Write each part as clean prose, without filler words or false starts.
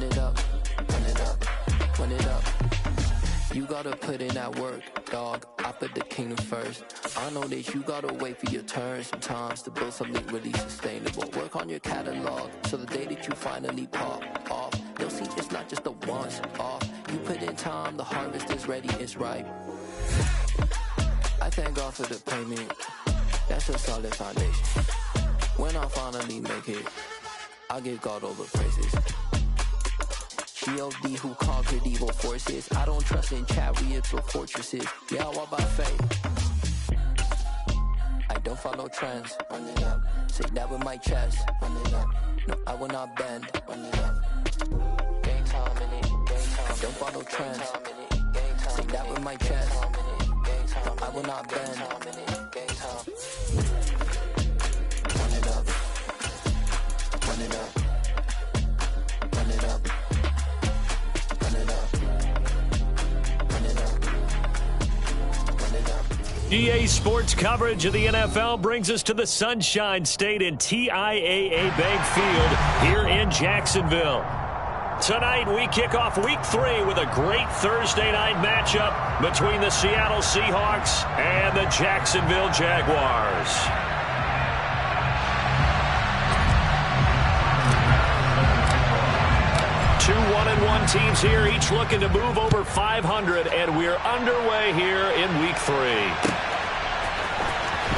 it up, run it up, run it up. You gotta put in that work, dog. I put the kingdom first. I know that you gotta wait for your turn sometimes to build something really sustainable. Work on your catalog, so the day that you finally pop off, you'll see it's not just a once off. You put in time, the harvest is ready, it's ripe. I thank God for the payment. That's a solid foundation. When I finally make it, I give God all the praises. G.O.D. who conquered evil forces. I don't trust in chariots or fortresses. Yeah, I walk by faith. I don't follow trends. Run it up. Say that with my chest. Run it up. No, I will not bend. Run it up. Game time in it. Game time. I don't follow trends. Say that with my chest. No, I will not bend. Game time. Run it up. Run it up. Run it up. EA Sports coverage of the NFL brings us to the Sunshine State in TIAA Bank Field here in Jacksonville. Tonight we kick off Week 3 with a great Thursday night matchup between the Seattle Seahawks and the Jacksonville Jaguars. Two 1-1 teams here, each looking to move over 500, and we're underway here in Week 3.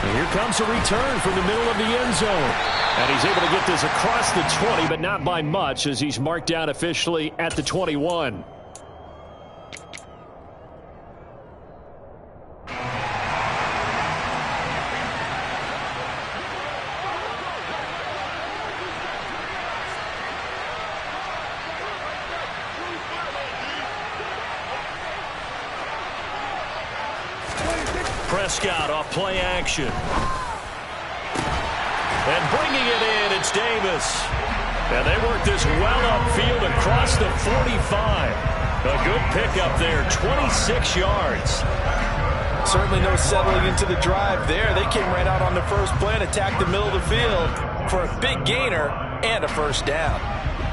And here comes a return from the middle of the end zone. And he's able to get this across the 20, but not by much, as he's marked down officially at the 21. Prescott off play action. And bringing it in, it's Davis. And they work this well upfield across the 45. A good pickup there, 26 yards. Certainly no settling into the drive there. They came right out on the first play and attacked the middle of the field for a big gainer and a first down.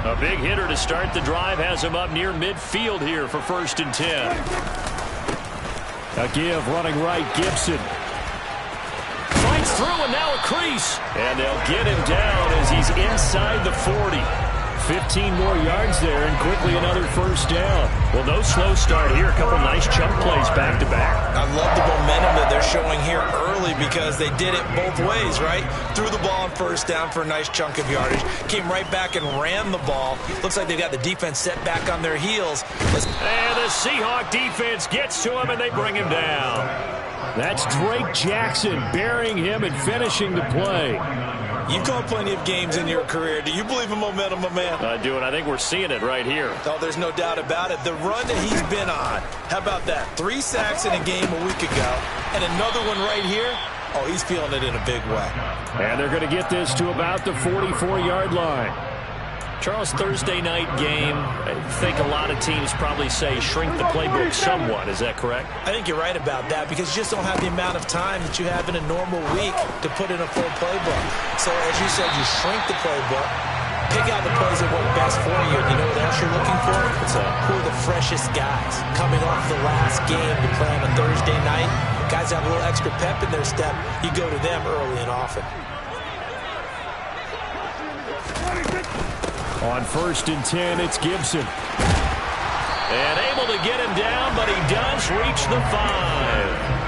A big hitter to start the drive has him up near midfield here for 1st and 10. A give running right, Gibson. Fights through and now a crease. And they'll get him down as he's inside the 40. 15 more yards there and quickly another first down. Well, no slow start here. A couple nice chunk plays back to back. I love the momentum that they're showing here early because they did it both ways, right? Threw the ball on first down for a nice chunk of yardage. Came right back and ran the ball. Looks like they've got the defense set back on their heels. And the Seahawk defense gets to him and they bring him down. That's Drake Jackson burying him and finishing the play. You've called plenty of games in your career. Do you believe in momentum, my man? I do, and I think we're seeing it right here. Oh, there's no doubt about it. The run that he's been on. How about that? 3 sacks in a game a week ago, and another one right here. Oh, he's feeling it in a big way. And they're going to get this to about the 44-yard line. Charles, Thursday night game, I think a lot of teams probably say shrink the playbook somewhat. Is that correct? I think you're right about that because you just don't have the amount of time that you have in a normal week to put in a full playbook. So, as you said, you shrink the playbook, pick out the plays that work best for you. You know what else you're looking for? Who are the freshest guys coming off the last game to play on a Thursday night? Guys have a little extra pep in their step. You go to them early and often. On 1st and 10, it's Gibson. And able to get him down, but he does reach the 5.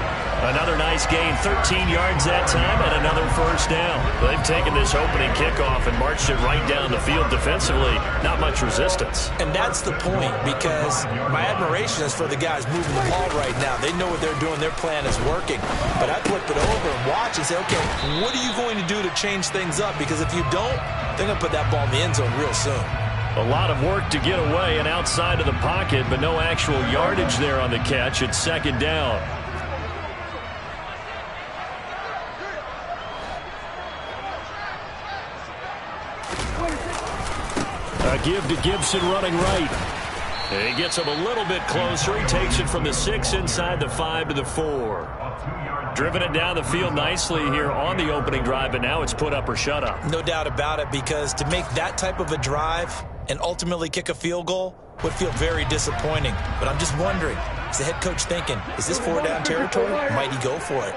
Another nice gain, 13 yards that time, and another first down. They've taken this opening kickoff and marched it right down the field defensively. Not much resistance. And that's the point, because my admiration is for the guys moving the ball right now. They know what they're doing. Their plan is working. But I flip it over and watch and say, okay, what are you going to do to change things up? Because if you don't, they're going to put that ball in the end zone real soon. A lot of work to get away and outside of the pocket, but no actual yardage there on the catch. It's 2nd down. A give to Gibson running right. He gets him a little bit closer. He takes it from the 6 inside the 5 to the 4. Driven it down the field nicely here on the opening drive, and now it's put up or shut up. No doubt about it, because to make that type of a drive and ultimately kick a field goal would feel very disappointing. But I'm just wondering, is the head coach thinking, is this 4-down territory? Might he go for it?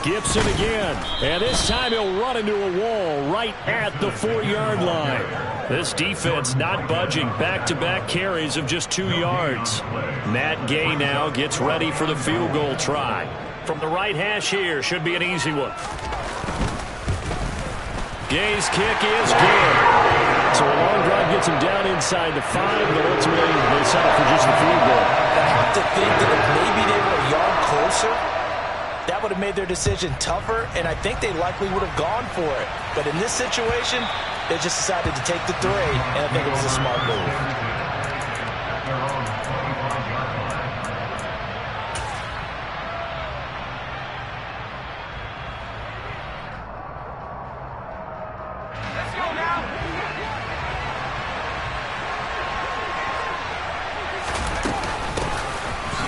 Gibson again, and this time he'll run into a wall right at the 4-yard line. This defense not budging. Back-to-back carries of just 2 yards. Matt Gay now gets ready for the field goal try. From the right hash here, should be an easy one. Gay's kick is good. So a long drive gets him down inside the 5, but ultimately they settle for just the field goal. I have to think that if maybe they were a yard closer, that would have made their decision tougher, and I think they likely would have gone for it. But in this situation, they just decided to take the 3, and I think it was a smart move.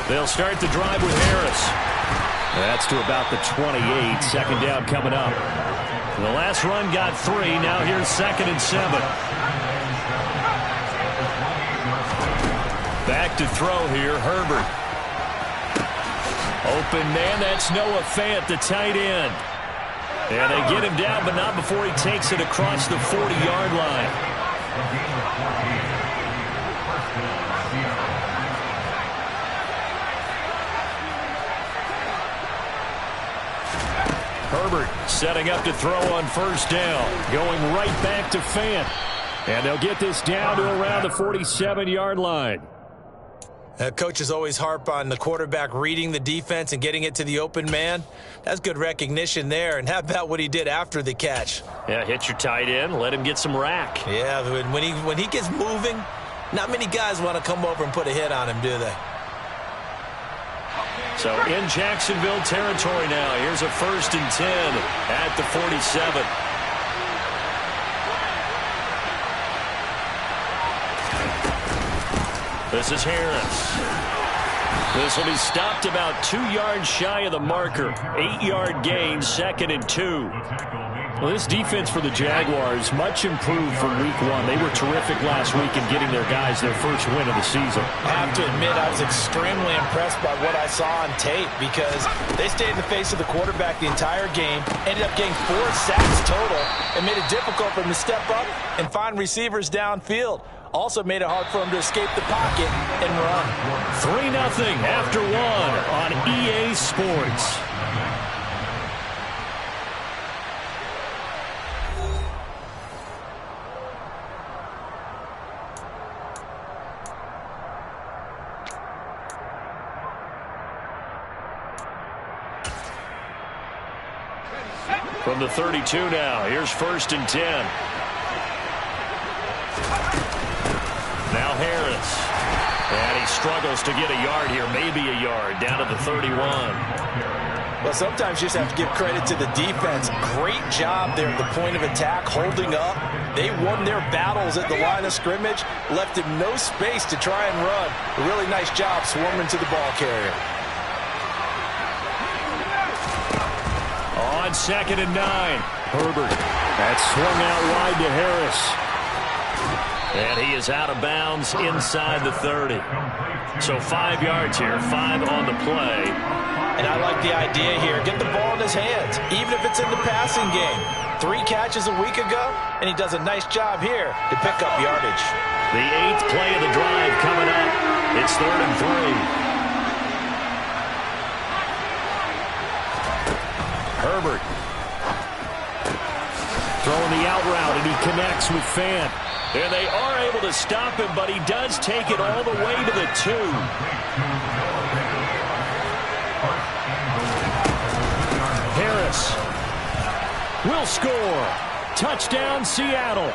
They'll start the drive with Harris. That's to about the 28. Second down coming up. The last run got 3. Now here's 2nd and 7. Back to throw here, Herbert. Open man, that's Noah Fant, the tight end. And they get him down, but not before he takes it across the 40-yard line. Herbert setting up to throw on first down. Going right back to Fant. And they'll get this down to around the 47-yard line. Coaches always harp on the quarterback reading the defense and getting it to the open man. That's good recognition there. And how about what he did after the catch? Yeah, hit your tight end. Let him get some rack. Yeah, when he gets moving, not many guys want to come over and put a hit on him, do they? So in Jacksonville territory now. Here's a 1st and 10 at the 47. This is Harris. This will be stopped about 2 yards shy of the marker. 8-yard gain, 2nd and 2. Well, this defense for the Jaguars, much improved from week 1. They were terrific last week in getting their guys their first win of the season. I have to admit, I was extremely impressed by what I saw on tape because they stayed in the face of the quarterback the entire game, ended up getting 4 sacks total, and made it difficult for them to step up and find receivers downfield. Also made it hard for him to escape the pocket and run. 3-0 after 1 on EA Sports. From the 32 now, here's 1st and 10. Now Harris. And he struggles to get a yard here, maybe a yard, down to the 31. Well, sometimes you just have to give credit to the defense. Great job there at the point of attack, holding up. They won their battles at the line of scrimmage, left him no space to try and run. A really nice job swarming to the ball carrier. On 2nd and 9, Herbert. That's swung out wide to Harris. And he is out of bounds inside the 30. So 5 yards here, 5 on the play. And I like the idea here. Get the ball in his hands, even if it's in the passing game. 3 catches a week ago, and he does a nice job here to pick up yardage. The 8th play of the drive coming up. It's 3rd and 3. Herbert throwing the out route, and he connects with Fant. And they are able to stop him, but he does take it all the way to the 2. Harris will score. Touchdown, Seattle.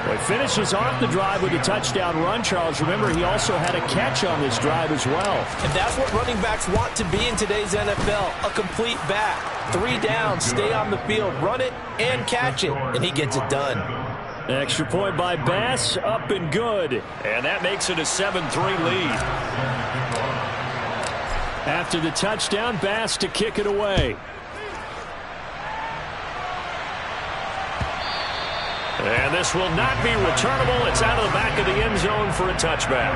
Well, he finishes off the drive with a touchdown run, Charles. Remember, he also had a catch on this drive as well. And that's what running backs want to be in today's NFL, a complete back. 3 downs, stay on the field, run it, and catch it, and he gets it done. Extra point by Bass, up and good. And that makes it a 7-3 lead. After the touchdown, Bass to kick it away. And this will not be returnable. It's out of the back of the end zone for a touchback.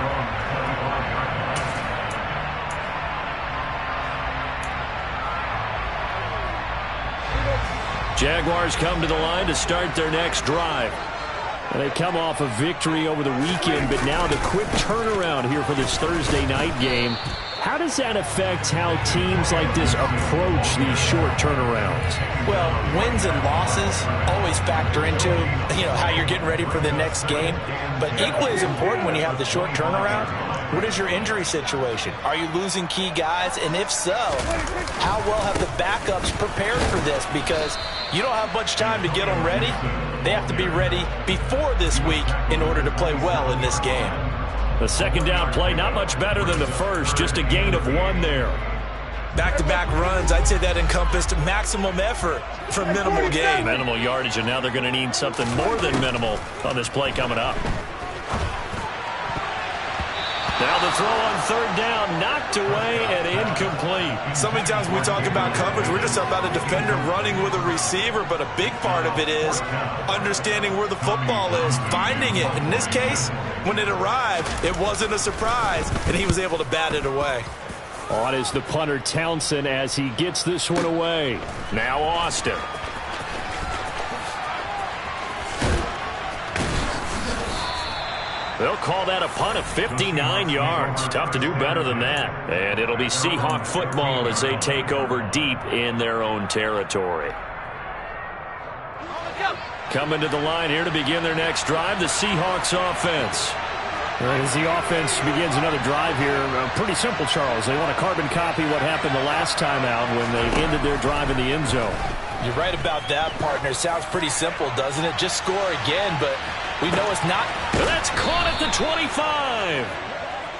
Jaguars come to the line to start their next drive. And they come off a victory over the weekend, but now the quick turnaround here for this Thursday night game. How does that affect how teams like this approach these short turnarounds? Well, wins and losses always factor into, how you're getting ready for the next game. But equally as important when you have the short turnaround, what is your injury situation? Are you losing key guys? And if so, how well have the backups prepared for this? Because you don't have much time to get them ready. They have to be ready before this week in order to play well in this game. The second down play, not much better than the first, just a gain of 1 there. Back-to-back runs, I'd say that encompassed maximum effort for minimal gain. Minimal yardage, and now they're going to need something more than minimal on this play coming up. Now the throw on third down, knocked away and incomplete. So many times when we talk about coverage, we're just talking about a defender running with a receiver, but a big part of it is understanding where the football is, finding it. In this case, when it arrived, it wasn't a surprise, and he was able to bat it away. On is the punter Townsend as he gets this one away. Now Austin. They'll call that a punt of 59 yards. Tough to do better than that. And it'll be Seahawk football as they take over deep in their own territory. Coming to the line here to begin their next drive, the Seahawks offense. As the offense begins another drive here, pretty simple, Charles. They want to carbon copy what happened the last time out when they ended their drive in the end zone. You're right about that, partner. Sounds pretty simple, doesn't it? Just score again, but we know it's not. That's caught at the 25.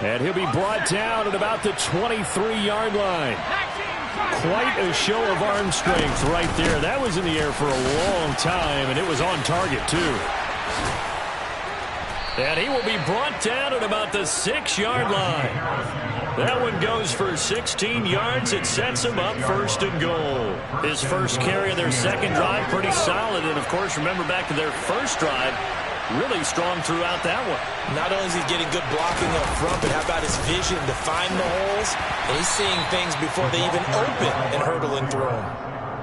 And he'll be brought down at about the 23-yard line. Quite a show of arm strength right there. That was in the air for a long time, and it was on target, too. And he will be brought down at about the 6-yard line. That one goes for 16 yards. It sets him up first and goal. His first carry of their second drive, pretty solid. And, of course, remember back to their first drive, really strong throughout that one. Not only is he getting good blocking up front, but how about his vision to find the holes? And he's seeing things before they even open and hurdling through them.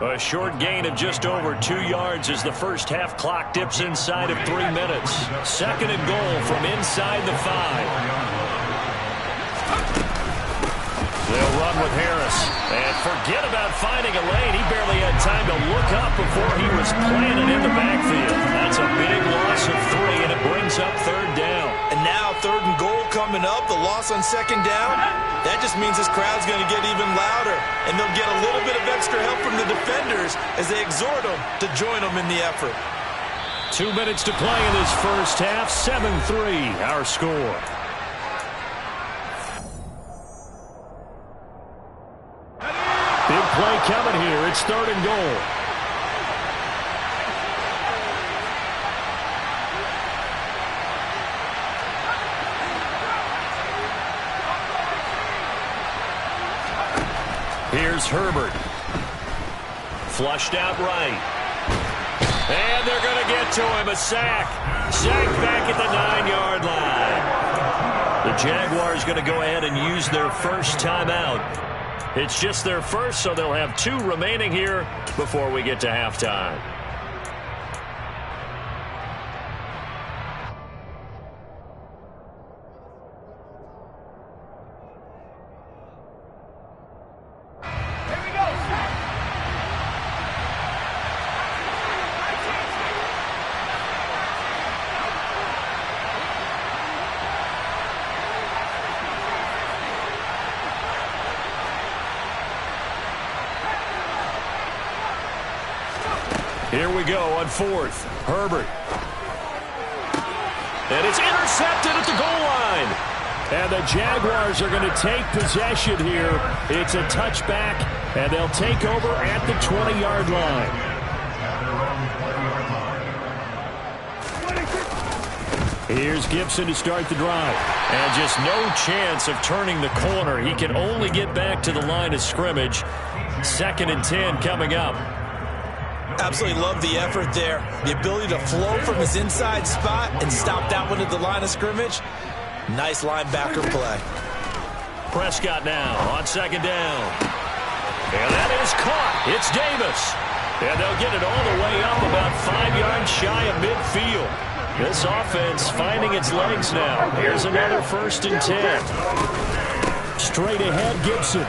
A short gain of just over 2 yards as the first half clock dips inside of 3 minutes. Second and goal from inside the 5. They'll run with Harris. And forget about finding a lane. He barely had time to look up before he was planted in the backfield. That's a big loss of 3, and it brings up third down. And now third and goal coming up. The loss on second down. That just means this crowd's going to get even louder. And they'll get a little bit of extra help from the defenders as they exhort them to join them in the effort. 2 minutes to play in this first half. 7-3, our score. Big play coming here. It's third and goal. Here's Herbert. Flushed out right. And they're going to get to him. A sack. Sack back at the 9-yard line. The Jaguars going to go ahead and use their first timeout. It's just their first, so they'll have 2 remaining here before we get to halftime. Here we go on fourth. Herbert. And it's intercepted at the goal line. And the Jaguars are going to take possession here. It's a touchback, and they'll take over at the 20-yard line. Here's Gibson to start the drive. And just no chance of turning the corner. He can only get back to the line of scrimmage. 2nd and 10 coming up. Absolutely love the effort there. The ability to flow from his inside spot and stop that one at the line of scrimmage. Nice linebacker play. Prescott now on second down. And that is caught. It's Davis. And they'll get it all the way up about 5 yards shy of midfield. This offense finding its legs now. Here's another 1st and 10. Straight ahead, Gibson.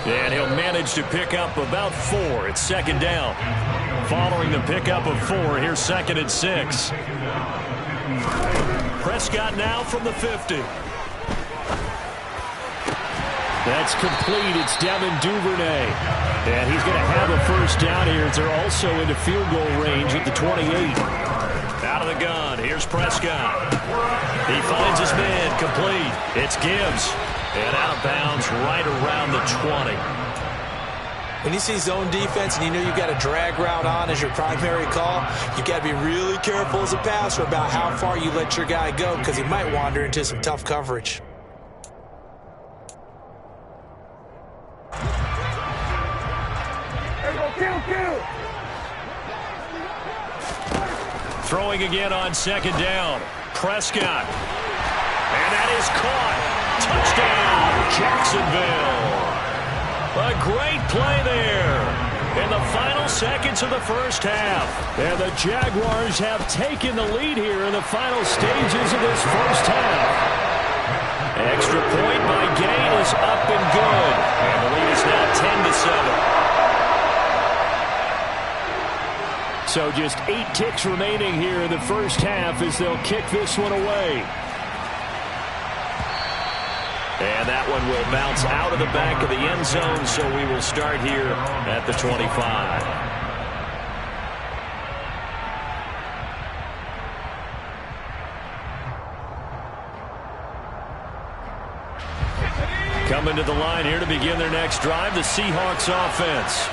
And he'll manage to pick up about 4. It's second down. Following the pickup of 4, here's 2nd and 6. Prescott now from the 50. That's complete. It's Devin Duvernay. And he's going to have a 1st down here as they're also into field goal range at the 28. Out of the gun. Here's Prescott. He finds his man. Complete. It's Gibbs. And out of bounds right around the 20. When you see zone defense and you know you've got a drag route on as your primary call, you've got to be really careful as a passer about how far you let your guy go because he might wander into some tough coverage. Throwing again on second down. Prescott. And that is caught. Touchdown, Jacksonville. A great play there in the final seconds of the first half. And the Jaguars have taken the lead here in the final stages of this first half. Extra point by Gain is up and good. And the lead is now 10-7. So just 8 ticks remaining here in the first half as they'll kick this one away. And that one will bounce out of the back of the end zone, so we will start here at the 25. Coming to the line here to begin their next drive, the Seahawks offense.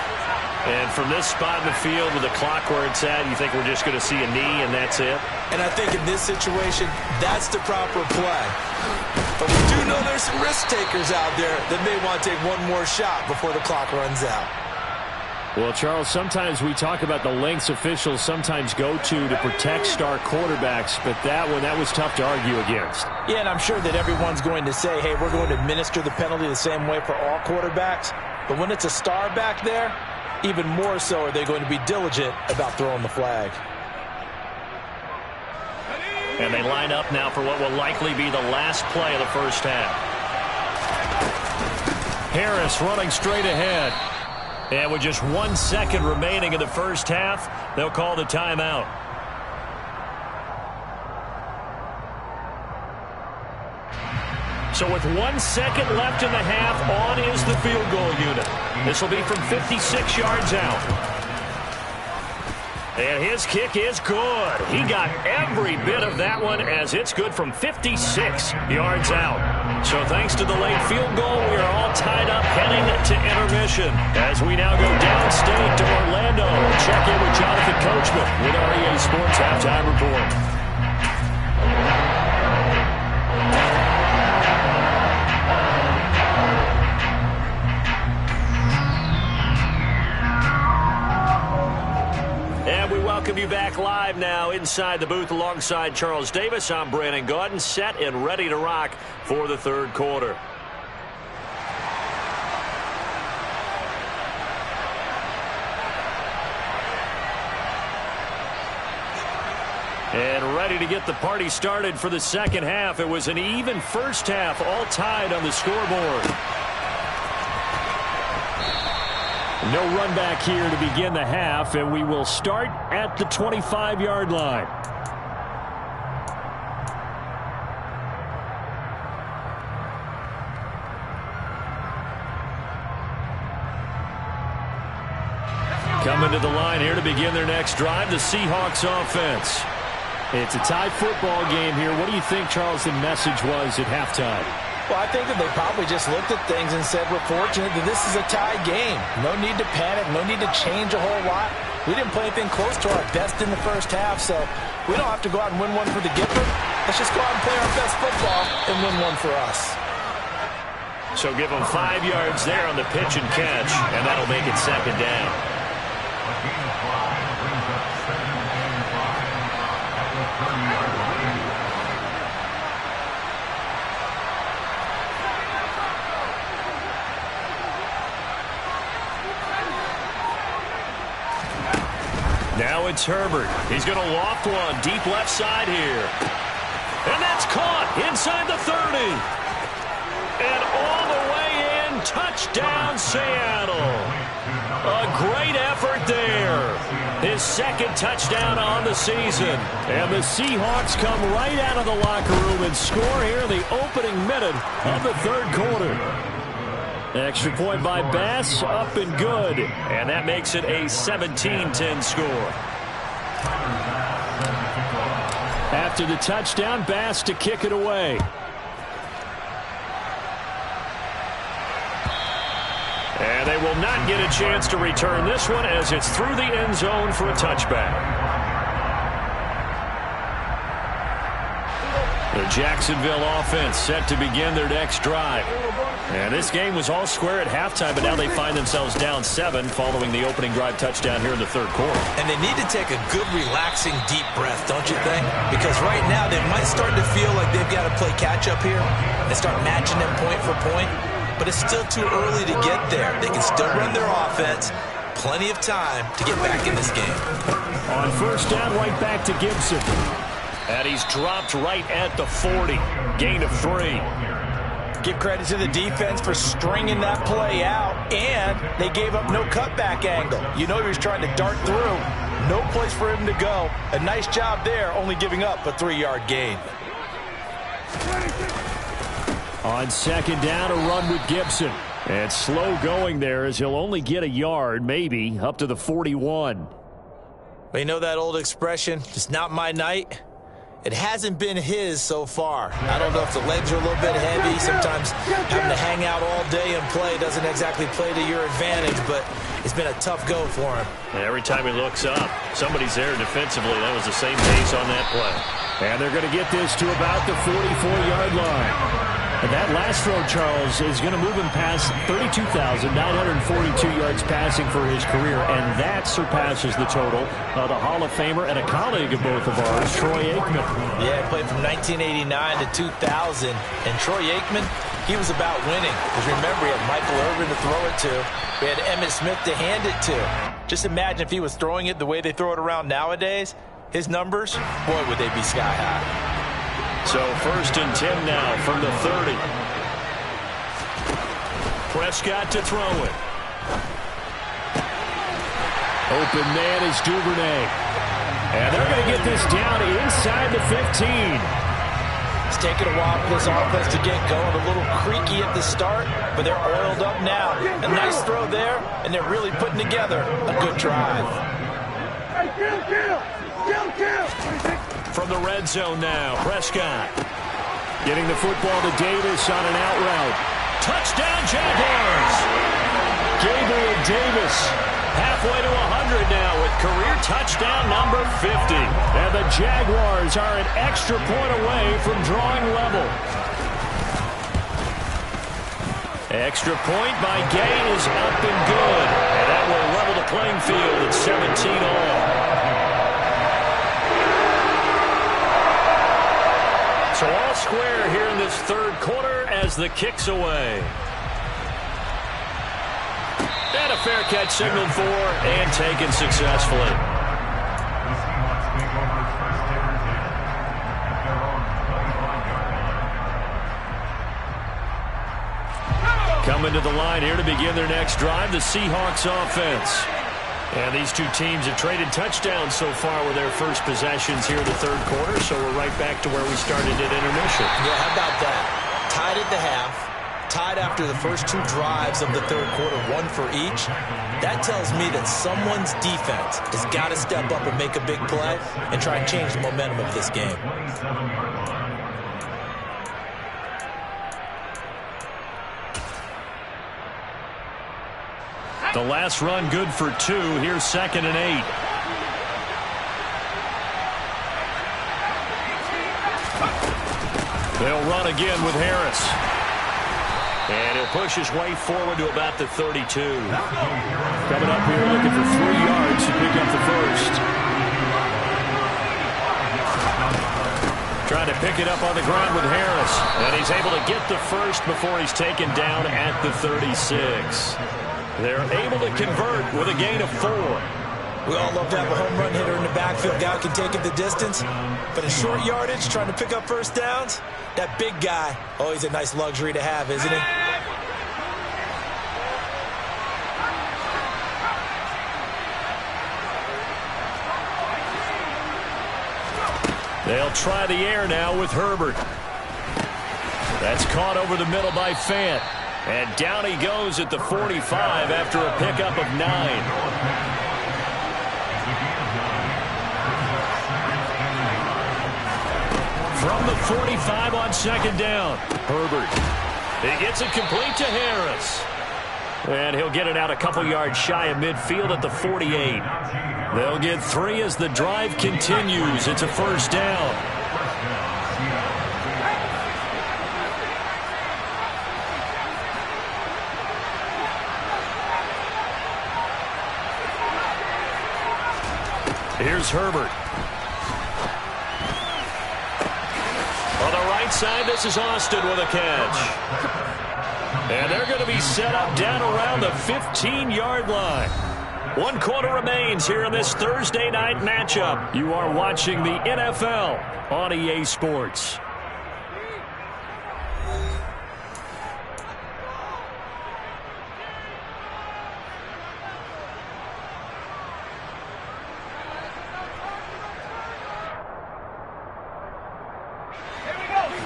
And from this spot in the field with the clock where it's at, you think we're just going to see a knee and that's it? And I think in this situation, that's the proper play. But we do know there's some risk takers out there that may want to take one more shot before the clock runs out. Well, Charles, sometimes we talk about the lengths officials sometimes go to protect star quarterbacks, but that was tough to argue against. Yeah, and I'm sure that everyone's going to say, hey, we're going to administer the penalty the same way for all quarterbacks. But when it's a star back there, even more so are they going to be diligent about throwing the flag. And they line up now for what will likely be the last play of the first half. Harris running straight ahead. And with just 1 second remaining in the first half, they'll call the timeout. So with 1 second left in the half, on is the field goal unit. This will be from 56 yards out. And his kick is good. He got every bit of that one as it's good from 56 yards out. So thanks to the late field goal, we are all tied up heading to intermission. As we now go downstate to Orlando, check in with Jonathan Coachman with our EA Sports Halftime Report. Welcome you back live now inside the booth alongside Charles Davis. I'm Brandon Gaudin, set and ready to rock for the third quarter. And ready to get the party started for the second half. It was an even first half, all tied on the scoreboard. No run back here to begin the half, and we will start at the 25-yard line. Coming to the line here to begin their next drive, the Seahawks offense. It's a tie football game here. What do you think, Charles, the message was at halftime? Well, I think that they probably just looked at things and said, we're fortunate that this is a tie game. No need to panic, no need to change a whole lot. We didn't play anything close to our best in the first half, so we don't have to go out and win one for the Gipper. Let's just go out and play our best football and win one for us. So give them 5 yards there on the pitch and catch, and that'll make it second down. it's Herbert. He's going to loft one deep left side here. And that's caught inside the 30. And all the way in, touchdown Seattle. A great effort there. His second touchdown on the season. And the Seahawks come right out of the locker room and score here in the opening minute of the third quarter. Extra point by Bass, up and good. And that makes it a 17-10 score. After the touchdown, Bass to kick it away. And they will not get a chance to return this one as it's through the end zone for a touchback. The Jacksonville offense set to begin their next drive. And this game was all square at halftime, but now they find themselves down 7 following the opening drive touchdown here in the third quarter. And they need to take a good, relaxing, deep breath, don't you think? Because right now they might start to feel like they've got to play catch-up here and start matching them point for point. But it's still too early to get there. They can still run their offense. Plenty of time to get back in this game. On first down, right back to Gibson. And he's dropped right at the 40. Gain of 3. Give credit to the defense for stringing that play out. And they gave up no cutback angle. You know he was trying to dart through. No place for him to go. A nice job there, only giving up a 3-yard gain. On second down, a run with Gibson. And slow going there as he'll only get a yard, maybe, up to the 41. Well, you know that old expression, it's not my night? It hasn't been his so far. I don't know if the legs are a little bit heavy. Sometimes having to hang out all day and play doesn't exactly play to your advantage, but it's been a tough go for him. And every time he looks up, somebody's there defensively. That was the same pace on that play. And they're going to get this to about the 44-yard line. And that last throw, Charles, is going to move him past 32,942 yards passing for his career, and that surpasses the total of the Hall of Famer and a colleague of both of ours, Troy Aikman. Yeah, he played from 1989 to 2000, and Troy Aikman, he was about winning. Because remember, he had Michael Irvin to throw it to. We had Emmitt Smith to hand it to. Just imagine if he was throwing it the way they throw it around nowadays, his numbers, boy, would they be sky high. So first and 10 now from the 30. Prescott to throw it. Open man is Duvernay. And they're going to get this down inside the 15. It's taken a while for this offense to get going. A little creaky at the start, but they're oiled up now. A nice throw there, and they're really putting together a good drive. From the red zone now, Prescott getting the football to Davis on an out route. Touchdown, Jaguars! Gabriel Davis halfway to 100 now with career touchdown number 50. And the Jaguars are an extra point away from drawing level. Extra point by Gay is up and good. And that will level the playing field at 17 all. So all square here in this third quarter as the kick's away. And a fair catch signaled for and taken successfully. Coming to the line here to begin their next drive, the Seahawks offense. And these two teams have traded touchdowns so far with their first possessions here in the third quarter, so we're right back to where we started at intermission. Yeah, how about that? Tied at the half, tied after the first 2 drives of the third quarter, 1 for each. That tells me that someone's defense has got to step up and make a big play and try and change the momentum of this game. The last run good for 2. Here's 2nd and 8. They'll run again with Harris. And he'll push his way forward to about the 32. Coming up here looking for 3 yards to pick up the first. Trying to pick it up on the ground with Harris. And he's able to get the first before he's taken down at the 36. They're able to convert with a gain of 4. We all love to have a home run hitter in the backfield. Guy can take it the distance. But in short yardage, trying to pick up first downs, that big guy, always a nice luxury to have, isn't he? They'll try the air now with Herbert. That's caught over the middle by Fant. And down he goes at the 45 after a pickup of 9. From the 45 on second down, Herbert. He gets it complete to Harris. And he'll get it out a couple yards shy of midfield at the 48. They'll get 3 as the drive continues. It's a first down. Here's Herbert. On the right side, this is Austin with a catch. And they're going to be set up down around the 15-yard line. 1 quarter remains here in this Thursday night matchup. You are watching the NFL on EA Sports.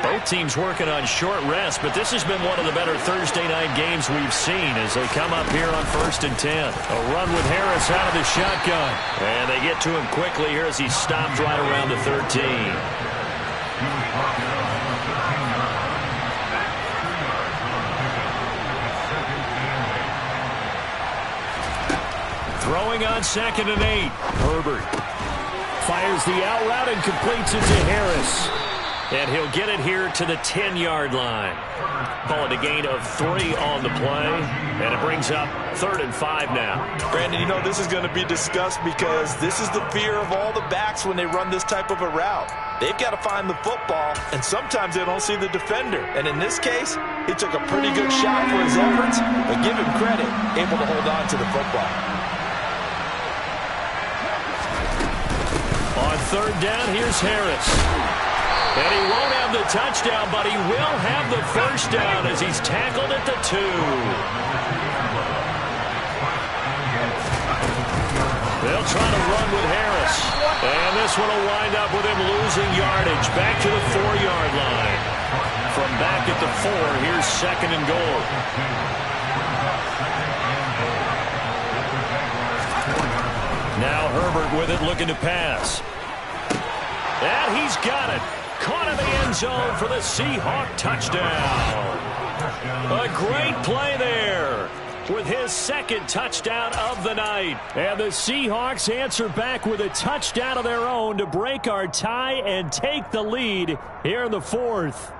Both teams working on short rest, but this has been one of the better Thursday night games we've seen as they come up here on 1st and 10. A run with Harris out of the shotgun. And they get to him quickly here as he stopped right around the 13. Throwing on 2nd and 8. Herbert fires the out route and completes it to Harris. And he'll get it here to the 10-yard line. Call it a gain of 3 on the play. And it brings up 3rd and 5 now. Brandon, you know this is going to be discussed because this is the fear of all the backs when they run this type of a route. They've got to find the football, and sometimes they don't see the defender. And in this case, he took a pretty good shot for his efforts, but give him credit, able to hold on to the football. On 3rd down, here's Harris. And he won't have the touchdown, but he will have the first down as he's tackled at the 2. They'll try to run with Harris. And this one will wind up with him losing yardage back to the 4-yard line. From back at the 4, here's 2nd and goal. Now Herbert with it, looking to pass. And he's got it. Caught in the end zone for the Seahawk touchdown. A great play there with his 2nd touchdown of the night. And the Seahawks answer back with a touchdown of their own to break our tie and take the lead here in the 4th.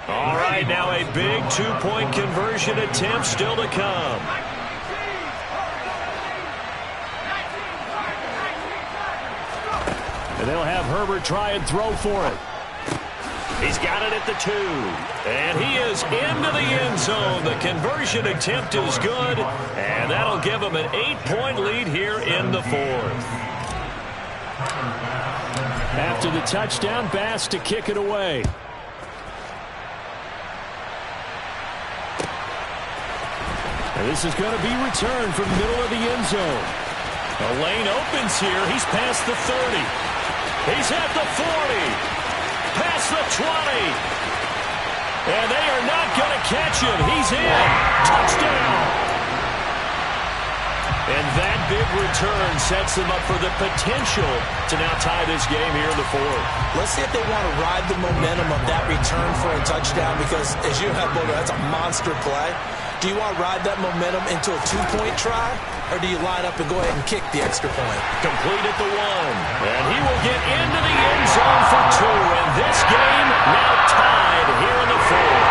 All right, now a big 2-point conversion attempt still to come. And they'll have Herbert try and throw for it. He's got it at the 2. And he is into the end zone. The conversion attempt is good. And that'll give him an 8-point lead here in the 4th. After the touchdown, Bass to kick it away. And this is going to be returned from the middle of the end zone. The lane opens here. He's past the 30. He's at the 40, past the 20, and they are not going to catch him. He's in. Touchdown. And that big return sets them up for the potential to now tie this game here in the 4th. Let's see if they want to ride the momentum of that return for a touchdown because, as you have, Bogo, that's a monster play. Do you want to ride that momentum into a 2-point try, or do you line up and go ahead and kick the extra point? Complete at the 1. And he will get into the end zone for 2. And this game now tied here in the 4th.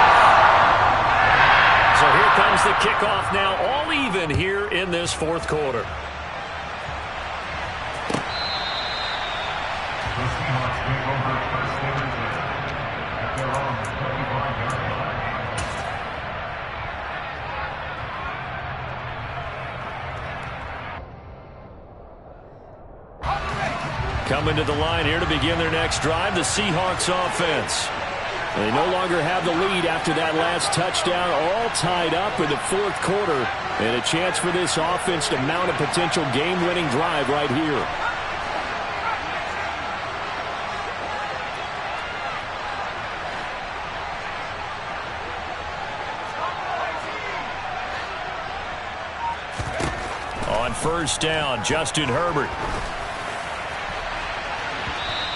So here comes the kickoff now, all even here in this 4th quarter. Coming to the line here to begin their next drive, the Seahawks offense. They no longer have the lead after that last touchdown, all tied up in the fourth quarter. And a chance for this offense to mount a potential game-winning drive right here. On first down, Justin Herbert.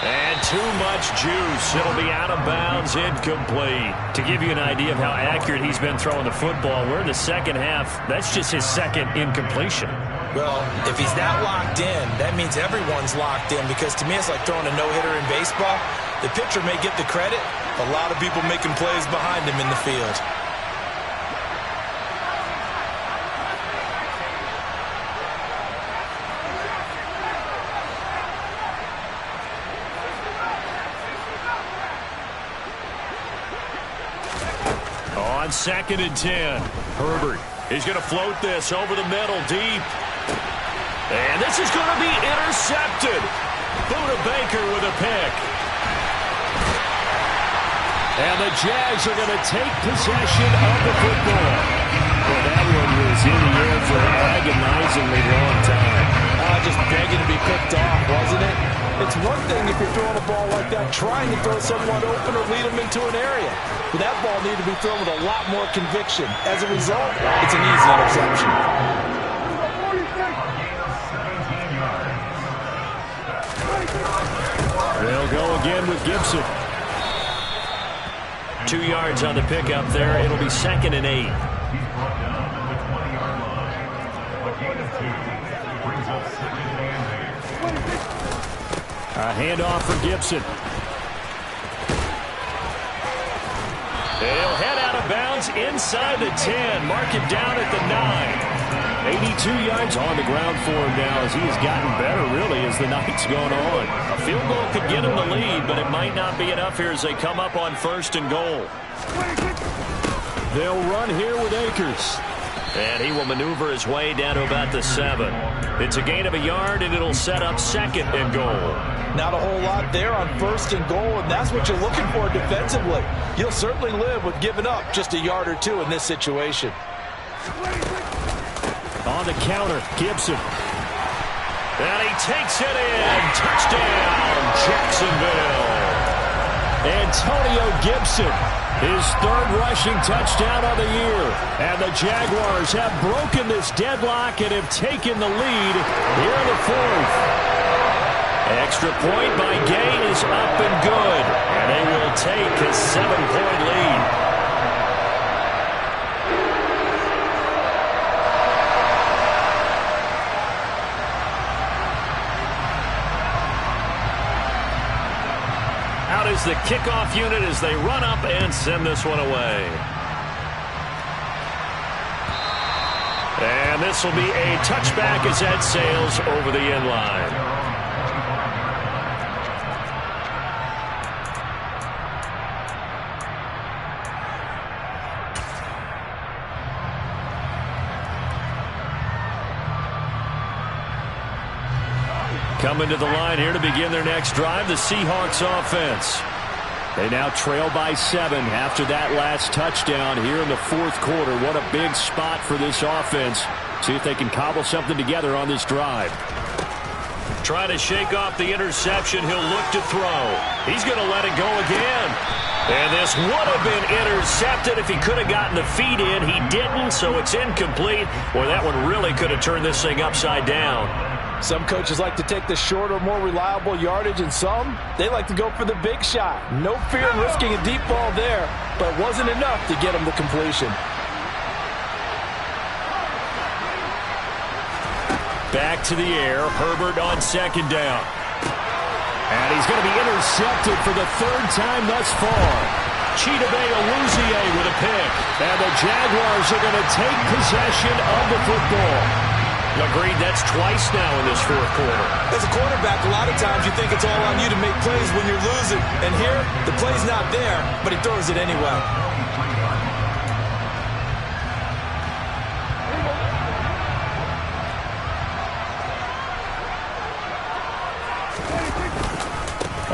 And too much juice. It'll be out of bounds, incomplete. To give you an idea of how accurate he's been throwing the football, we're in the second half. That's just his second incompletion. Well, if he's that locked in, that means everyone's locked in, because to me it's like throwing a no-hitter in baseball. The pitcher may get the credit, a lot of people making plays behind him in the field. On 2nd and 10, Herbert is going to float this over the middle deep. And this is going to be intercepted. Buda Baker with a pick. And the Jags are going to take possession of the football. Well, that one was in the air for an agonizingly long time. Just begging to be picked off, wasn't it? It's one thing if you're throwing a ball like that, trying to throw someone open or lead them into an area. But that ball needed to be thrown with a lot more conviction. As a result, it's an easy interception. They'll go again with Gibson. 2 yards on the pickup there. It'll be 2nd and 8. A handoff for Gibson. They'll head out of bounds inside the 10. Mark it down at the 9. 82 yards on the ground for him now as he has gotten better, really, as the night's gone on. A field goal could get him the lead, but it might not be enough here as they come up on 1st and goal. They'll run here with Akers. And he will maneuver his way down to about the 7. It's a gain of a yard, and it'll set up 2nd and goal. Not a whole lot there on 1st and goal, and that's what you're looking for defensively. You'll certainly live with giving up just a yard or two in this situation. On the counter, Gibson. And he takes it in. Touchdown, Jacksonville. Antonio Gibson, his 3rd rushing touchdown of the year. And the Jaguars have broken this deadlock and have taken the lead here in the 4th. Extra point by Gay is up and good. And they will take a 7-point lead. Out is the kickoff unit as they run up and send this one away. And this will be a touchback as that sails over the end line. Coming to the line here to begin their next drive, the Seahawks offense. They now trail by 7 after that last touchdown here in the 4th quarter. What a big spot for this offense. See if they can cobble something together on this drive. Trying to shake off the interception. He'll look to throw. He's going to let it go again. And this would have been intercepted if he could have gotten the feet in. He didn't, so it's incomplete. Boy, that one really could have turned this thing upside down. Some coaches like to take the shorter, more reliable yardage, and some, they like to go for the big shot. No fear in risking a deep ball there, but wasn't enough to get him the completion. Back to the air, Herbert on 2nd down. And he's going to be intercepted for the 3rd time thus far. Chidobe Awuzie with a pick. And the Jaguars are going to take possession of the football. Agreed, that's twice now in this 4th quarter. As a quarterback, a lot of times you think it's all on you to make plays when you're losing. And here, the play's not there, but he throws it anyway.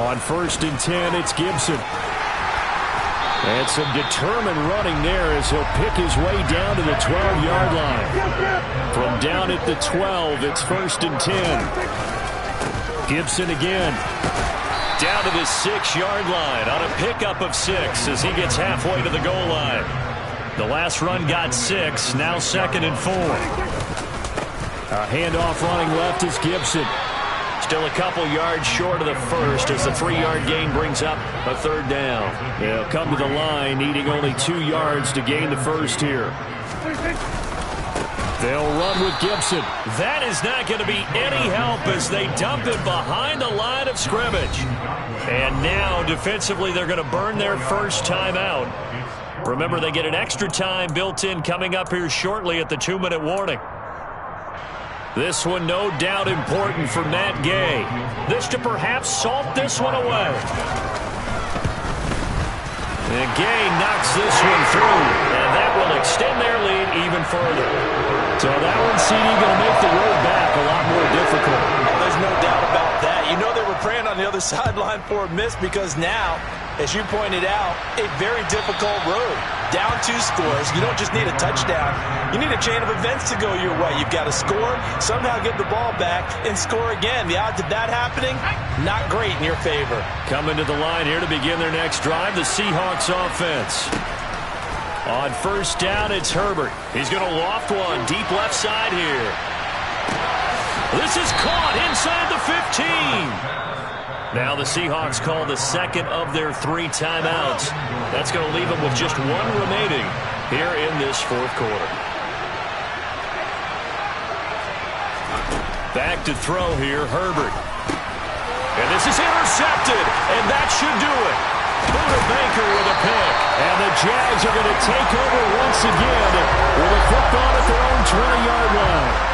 On 1st and 10, it's Gibson. And some determined running there as he'll pick his way down to the 12-yard line. From down at the 12, it's 1st and 10. Gibson again. Down to the 6-yard line on a pickup of 6 as he gets halfway to the goal line. The last run got 6, now 2nd and 4. A handoff running left is Gibson. Still a couple yards short of the first as the 3-yard gain brings up a 3rd down. They'll come to the line needing only 2 yards to gain the first here. They'll run with Gibson. That is not going to be any help as they dump it behind the line of scrimmage. And now defensively they're going to burn their first time out. Remember, they get an extra time built in coming up here shortly at the 2-minute warning. This one no doubt important for Matt Gay. This to perhaps salt this one away. And Gay knocks this one through, and that will extend their lead even further. So that one, CD, going to make the road back a lot more difficult. There's no doubt about that. You know they were praying on the other sideline for a miss because now, as you pointed out, a very difficult road. Down 2 scores. You don't just need a touchdown. You need a chain of events to go your way. You've got to score, somehow get the ball back, and score again. The odds of that happening, not great in your favor. Coming to the line here to begin their next drive, the Seahawks offense. On 1st down, it's Herbert. He's going to loft one deep left side here. This is caught inside the 15. Now the Seahawks call the 2nd of their 3 timeouts. That's going to leave them with just 1 remaining here in this 4th quarter. Back to throw here, Herbert. And this is intercepted, and that should do it. Buda Baker with a pick. And the Jags are going to take over once again with a football at their own 20-yard line.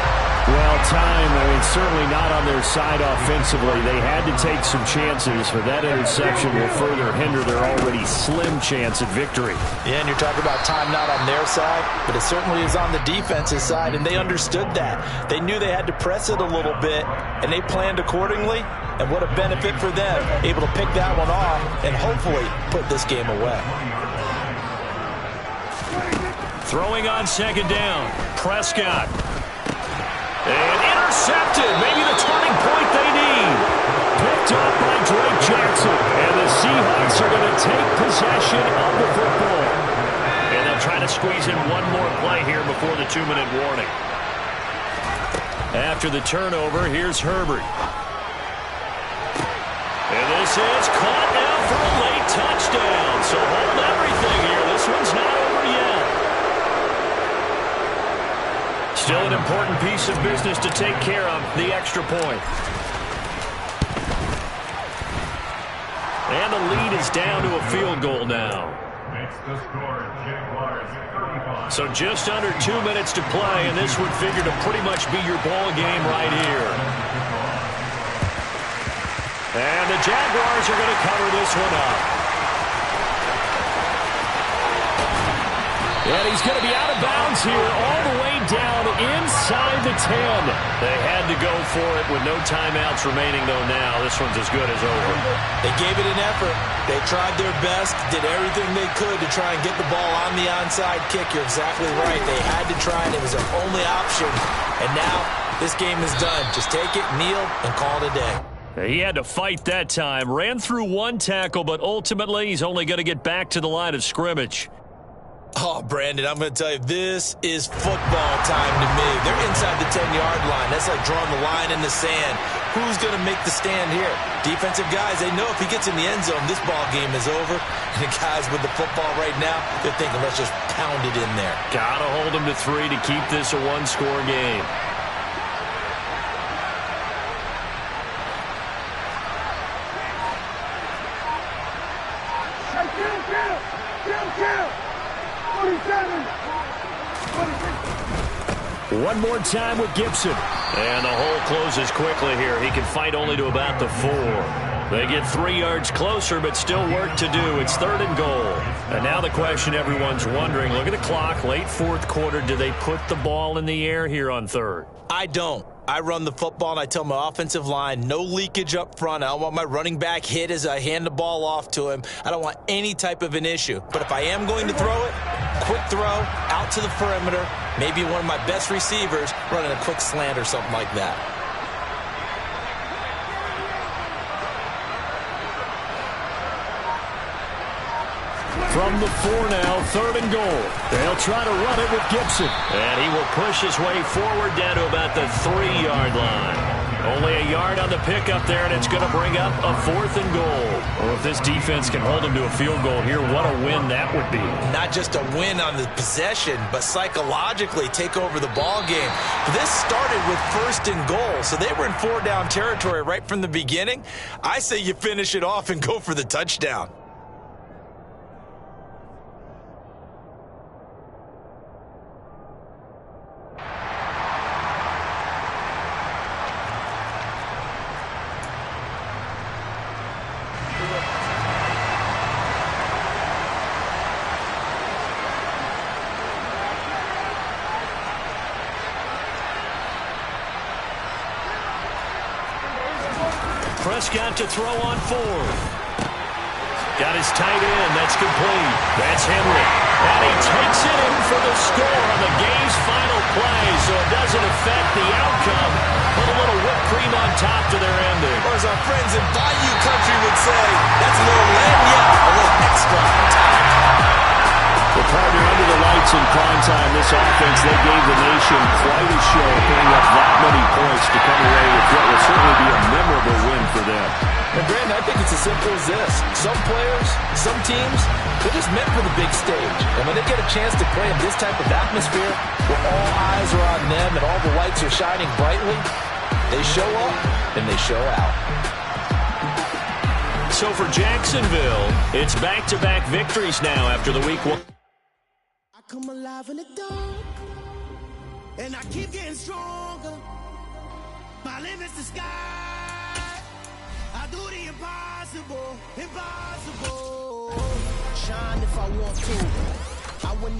Well, time, certainly not on their side offensively. They had to take some chances, but that interception will further hinder their already slim chance at victory. Yeah, and you're talking about time not on their side, but it certainly is on the defense's side, and they understood that. They knew they had to press it a little bit, and they planned accordingly, and what a benefit for them, able to pick that one off and hopefully put this game away. Throwing on 2nd down, Prescott. And intercepted, maybe the turning point they need. Picked up by Drake Jackson. And the Seahawks are going to take possession of the football. And they'll try to squeeze in one more play here before the 2-minute warning. After the turnover, here's Herbert. And this is caught now for a late touchdown. So hold everything here. This one's not over yet. Still an important piece of business to take care of, the extra point. And the lead is down to a field goal now. So just under 2 minutes to play, and this would figure to pretty much be your ball game right here. And the Jaguars are going to cover this one up. And he's going to be out of bounds here all the way down inside the 10. They had to go for it with no timeouts remaining, though, now. This one's as good as over. They gave it an effort. They tried their best, did everything they could to try and get the ball on the onside kick. You're exactly right. They had to try, and it was their only option. And now this game is done. Just take it, kneel, and call it a day. He had to fight that time. Ran through 1 tackle, but ultimately he's only going to get back to the line of scrimmage. Oh, Brandon, I'm going to tell you, this is football time to me. They're inside the 10-yard line. That's like drawing the line in the sand. Who's going to make the stand here? Defensive guys, they know if he gets in the end zone, this ball game is over. And the guys with the football right now, they're thinking, let's just pound it in there. Got to hold them to 3 to keep this a 1-score game. One more time with Gibson. And the hole closes quickly here. He can fight only to about the 4. They get 3 yards closer, but still work to do. It's 3rd and goal. And now the question everyone's wondering, look at the clock, late 4th quarter, do they put the ball in the air here on 3rd? I don't. I run the football, and I tell my offensive line, no leakage up front. I don't want my running back hit as I hand the ball off to him. I don't want any type of an issue. But if I am going to throw it, quick throw, out to the perimeter, maybe one of my best receivers running a quick slant or something like that. From the 4 now, 3rd and goal. They'll try to run it with Gibson. And he will push his way forward down to about the 3-yard line. Only a yard on the pickup there, and it's going to bring up a 4th and goal. Well, if this defense can hold him to a field goal here, what a win that would be. Not just a win on the possession, but psychologically take over the ball game. This started with 1st and goal, so they were in 4-down territory right from the beginning. I say you finish it off and go for the touchdown. Prescott to throw on 4th. Got his tight end. That's complete. That's Henry. And he takes it in for the score on the game's final play, so it doesn't affect the outcome. Put a little whipped cream on top to their ending. Or as our friends in Bayou Country would say, that's a little lagniappe, a little extra on top. Well, partner, under the lights in prime time, this offense, they gave the nation quite a show, putting up that many points to come away with what will certainly be a memorable win for them. And Brandon, I think it's as simple as this. Some players, some teams, they're just meant for the big stage. And when they get a chance to play in this type of atmosphere, where all eyes are on them and all the lights are shining brightly, they show up and they show out. So for Jacksonville, it's back-to-back victories now after the week 1. I come alive in the dark, and I keep getting stronger. My limit's the sky. I do the impossible, impossible. Shine if I want to. I would never.